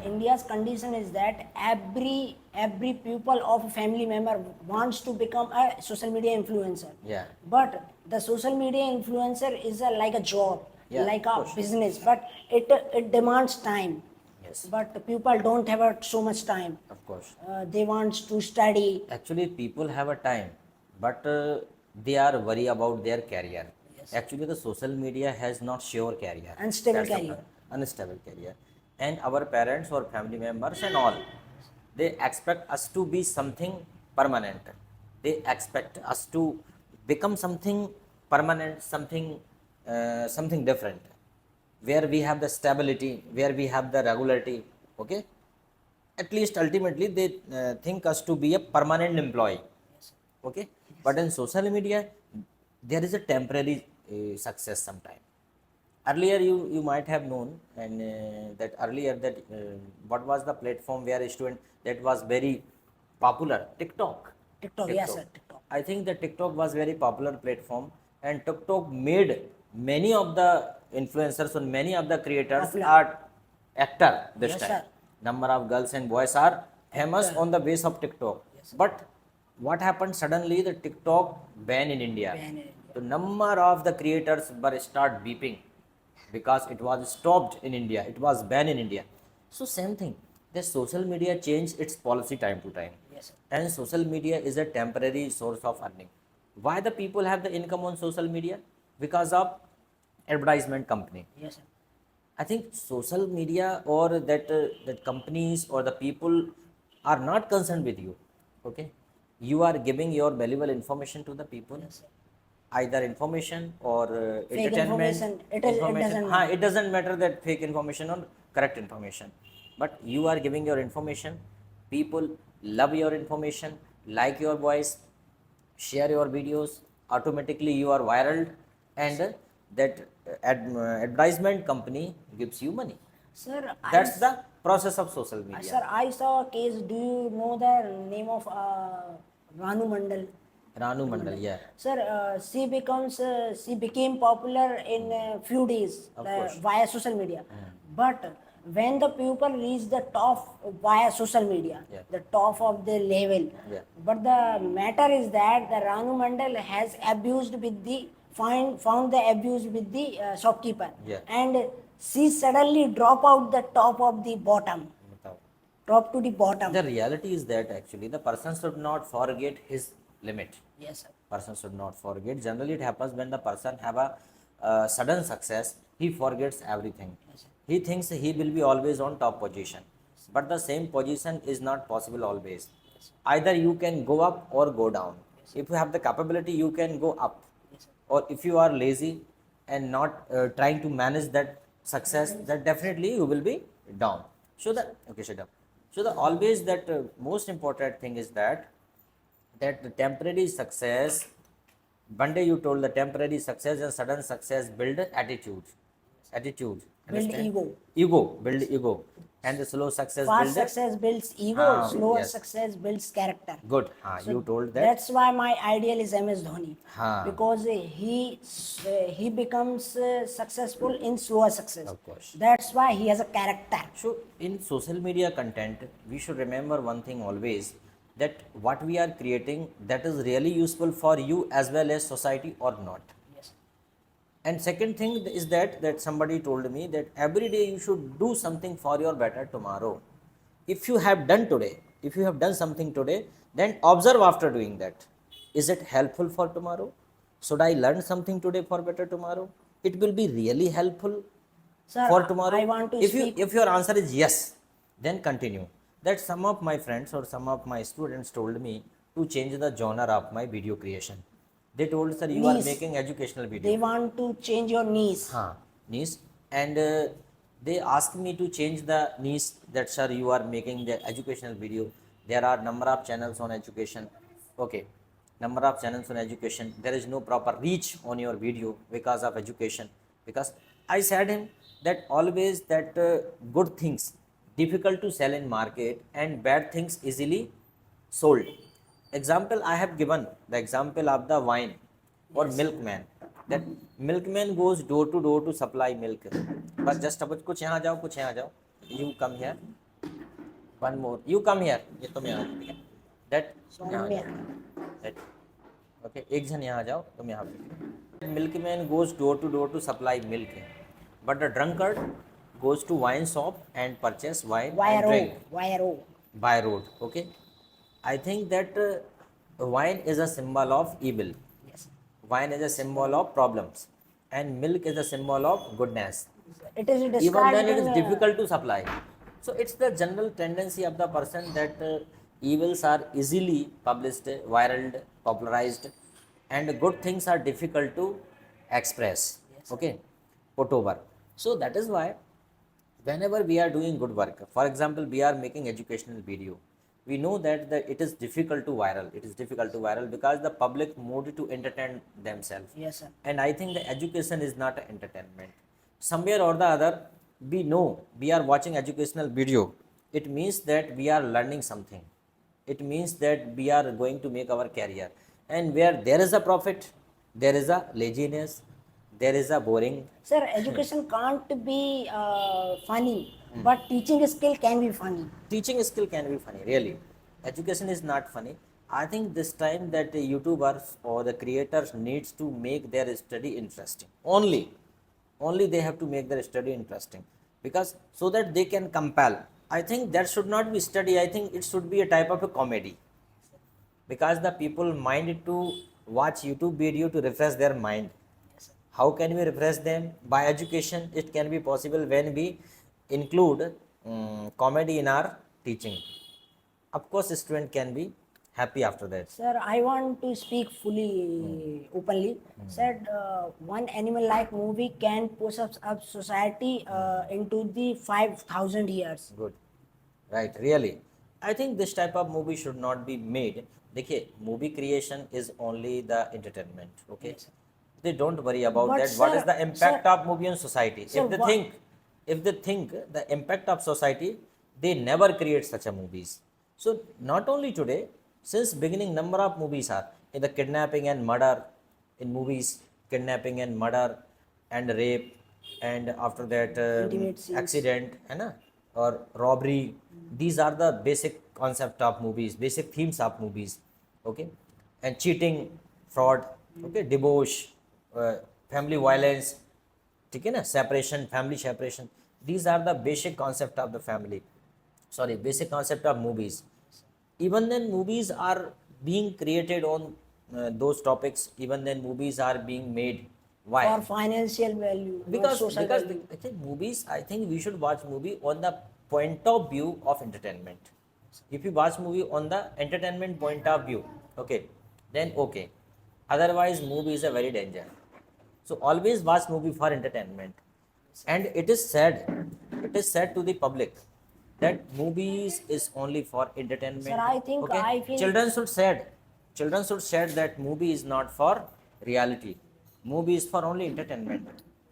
India's condition is that every pupil of a family member wants to become a social media influencer. Yeah. But the social media influencer is like a job, Yeah, like of a course. business, but it demands time. Yes. But people don't have so much time. Of course. They want to study. Actually, people have a time, but they are worried about their career. Yes. Actually, the social media has not sure career. Unstable That's the career. unstable career. And our parents or family members and all, they expect us to be something permanent. They expect us to become something permanent, something different, where we have the stability, where we have the regularity. Okay, at least ultimately they think us to be a permanent employee. Okay, but in social media there is a temporary success sometime. Earlier you might have known, and that earlier that what was the platform where a student that was very popular? TikTok. TikTok, yes sir, TikTok. I think the TikTok was very popular platform, and TikTok made many of the influencers and many of the creators Popular. are actor this Yes, time. sir. Number of girls and boys are famous Actor. on the base of TikTok. But what happened suddenly? The TikTok ban in India. Ban in India. The number of the creators were start beeping because it was stopped in India. It was banned in India. So same thing. The social media changed its policy time to time. Yes, sir. And social media is a temporary source of earning. Why the people have the income on social media? Because of advertisement company. Yes sir. I think social media or that companies or the people are not concerned with you. Okay, you are giving your valuable information to the people, Yes, sir. either information or Fake entertainment. information, it doesn't matter. It doesn't matter that fake information or correct information, but you are giving your information. People love your information, like your voice, share your videos. Automatically, you are viral, and that advertisement company gives you money. Sir, That's the process of social sir, media. I saw a case. Do you know the name of Ranu Mandal? Ranu Mandal, yeah. Sir, she became popular in few days Of course. via social media. But when the people reach the top via social media, Yeah. the top of the level. Yeah. But the matter is that the Ranu Mandal has abused with the found the abuse with the shopkeeper, Yeah. and she suddenly drop out the top of the bottom, drop to the bottom. The reality is that actually the person should not forget his limit. Yes, sir. Person should not forget. Generally, it happens when the person have a sudden success, he forgets everything. He thinks he will be always on top position, but the same position is not possible always. Either you can go up or go down. If you have the capability, you can go up, or if you are lazy and not trying to manage that success, then definitely you will be down. So the okay, shut up. So the always that most important thing is that the temporary success, one day you told the temporary success and sudden success build attitude, Build understand? ego. Build ego, and the slow success Fast build success builds ego, slower yes. success builds character. Good. So You told that. that's why my ideal is MS Dhoni, Haan. because he becomes successful in slower success. Of course. That's why he has a character. So in social media content, we should remember one thing always, that what we are creating, that is really useful for you as well as society or not. Yes. And second thing is that somebody told me that every day you should do something for your better tomorrow. If you have done today, if you have done something today, then observe after doing that. Is it helpful for tomorrow? Should I learn something today for better tomorrow? It will be really helpful Sir, for tomorrow. I want to if speak. if your answer is yes, then continue. That some of my friends or some of my students told me to change the genre of my video creation. They told, sir, you are Niche. making educational video. They want to change your niche. Niche. And they asked me to change the niche, that sir, you are making the educational video. There are number of channels on education. Okay, number of channels on education. There is no proper reach on your video because of education. Because I said him that always that good things difficult to sell in market and bad things easily sold. Example I have given, the example of the wine or milkman. That milkman goes door to supply milk. But just अब कुछ यहाँ जाओ, you come here. one more. You come here. ये तुम यहाँ ठीक है. That यहाँ Soumya. जाओ. That. Okay. एक जन यहाँ जाओ. तुम यहाँ पे. Milkman goes door to door to supply milk, but the drunkard goes to wine shop and purchase wine and drink YRO. by road. Okay. I think that wine is a symbol of evil. Yes. Wine is a symbol of problems, and milk is a symbol of goodness. It is described Even then, it is in, difficult to supply. So it's the general tendency of the person that evils are easily published, viral, popularized, and good things are difficult to express. Okay, put over. So that is why whenever we are doing good work, for example, we are making educational video, we know that it is difficult to viral. It is difficult to viral because the public mood to entertain themselves. Yes, sir. And I think the education is not an entertainment. Somewhere or the other, we know we are watching educational video. It means that we are learning something. It means that we are going to make our career. And where there is a profit, there is a laziness, there is a boring. Sir, education can't be funny, but teaching skill can be funny. Teaching skill can be funny, really. Education is not funny. I think this time that the YouTubers or the creators needs to make their study interesting. Only they have to make their study interesting, because so that they can compel. I think that should not be study. I think it should be a type of a comedy, because the people mind to watch YouTube video to refresh their mind. How can we refresh them? By education. It can be possible when we include comedy in our teaching. Of course, student can be happy after that. Sir, I want to speak fully openly. Said one animal-like movie can push up society into the 5,000 years. Good. Right, really. I think this type of movie should not be made. देखिए, movie creation is only the entertainment. Okay. They don't worry about But that. What is sir- the impact sir- of movie on society? sir, If they think the impact of society, they never create such a movies. So not only today, since beginning number of movies are in the kidnapping and murder in movies, kidnapping and murder and rape, and after that Intimate scenes. accident, है ना, or robbery. These are the basic concept of movies, basic themes of movies. Okay, and cheating, fraud, okay, debauch, family violence, ठीक है ना, separation, family separation. These are the basic concept of the family. Sorry, basic concept of movies. Even then, movies are being created on those topics. Even then, movies are being made. Why? For financial value, not because social because value. I think movies. I think we should watch movie on the point of view of entertainment. If you watch movie on the entertainment point of view, okay, then okay. Otherwise, movie is a very danger. So always watch movie for entertainment. And it is said to the public that movies is only for entertainment. Sir, I think okay? I feel- Children should said that movie is not for reality. Movie is for only entertainment.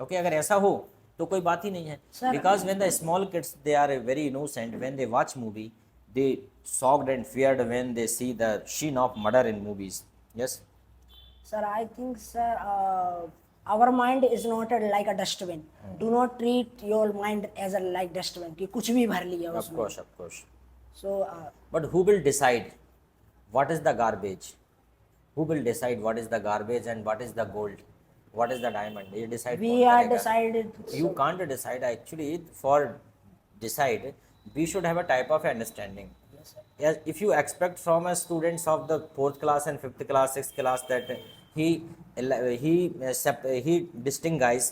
Okay, अगर ऐसा हो तो कोई बात ही नहीं है. Sir- Because when the small kids, they are very innocent. When they watch movie, they shocked and feared when they see the scene of murder in movies. Yes. Sir, I think, sir, our mind is not like a dustbin. Do not treat your mind as a like dustbin कि कुछ भी भर लिया Of उसमें. course, of course. So, But who will decide what is the garbage? Who will decide what is the garbage and what is the gold? What is the diamond? You decide. we कौन are करेगा? decided. You can't decide. Actually, for decide, we should have a type of understanding. Yes, if you expect from a students of the 4th class and 5th class, 6th class that he distinguish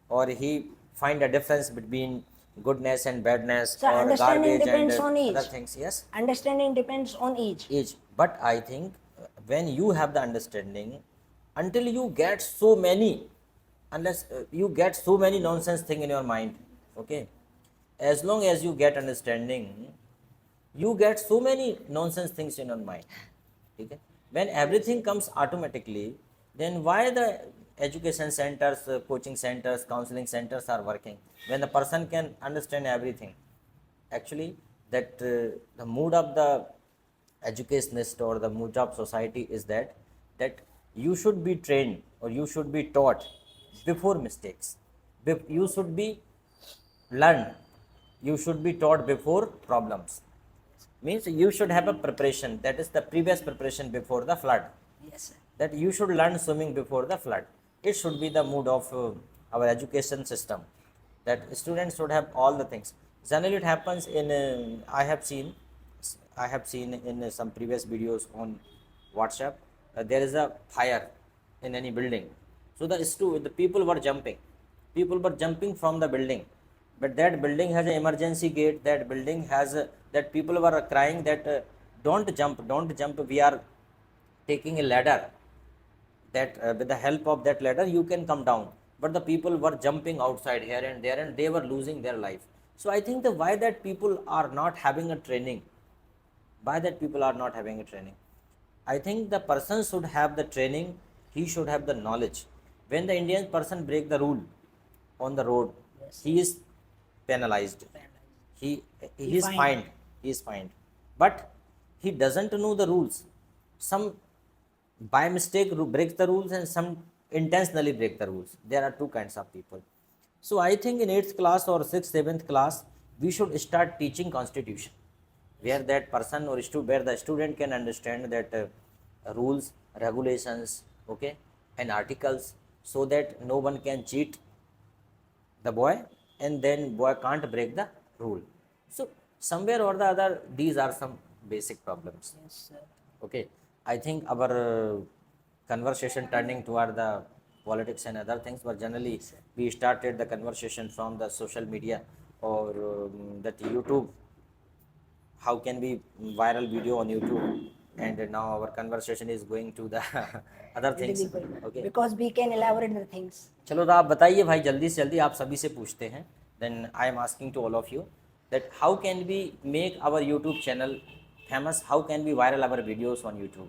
or he find a difference between goodness and badness So or understanding garbage and depends on each. other things. Yes. Understanding depends on each. But I think when you have the understanding, until you get so many, unless you get so many nonsense thing in your mind, okay, as long as you get understanding, you get so many nonsense things in your mind. Okay? When everything comes automatically, then why the education centers, coaching centers, counseling centers are working when the person can understand everything? Actually, that the mood of the educationist or the mood of society is that you should be trained or you should be taught before mistakes. You should be learned. You should be taught before problems. Means you should have a preparation, that is the previous preparation before the flood. Yes, sir. That you should learn swimming before the flood. It should be the mood of our education system, that students should have all the things. Generally it happens in I have seen in some previous videos on WhatsApp, there is a fire in any building. So the people were jumping from the building, but that building has an emergency gate. That building has that people were crying that don't jump, we are taking a ladder, that with the help of that ladder you can come down. But the people were jumping outside here and there, and they were losing their life. So I think the why that people are not having a training, I think the person should have the training, he should have the knowledge. When the Indian person break the rule on the road, he is penalized, he he is fined, but he doesn't know the rules. Some by mistake breaks the rules, and some intentionally break the rules. There are two kinds of people. So I think in 8th class or 6th 7th class we should start teaching constitution, where that person or where the student can understand that rules, regulations, okay, and articles, so that no one can cheat the boy, and then boy can't break the rule. So somewhere or the other, these are some basic problems. Yes, sir. Okay, I think our conversation turning toward the politics and other things, but generally we started the conversation from the social media or that YouTube. How can we viral video on YouTube, and now our conversation is going to the other things. Okay, Because we can elaborate the things. चलो तो आप बताइए भाई, जल्दी से जल्दी आप सभी से पूछते हैं. Then I am asking to all of you that how can we make our YouTube channel famous? How can we viral our videos on YouTube?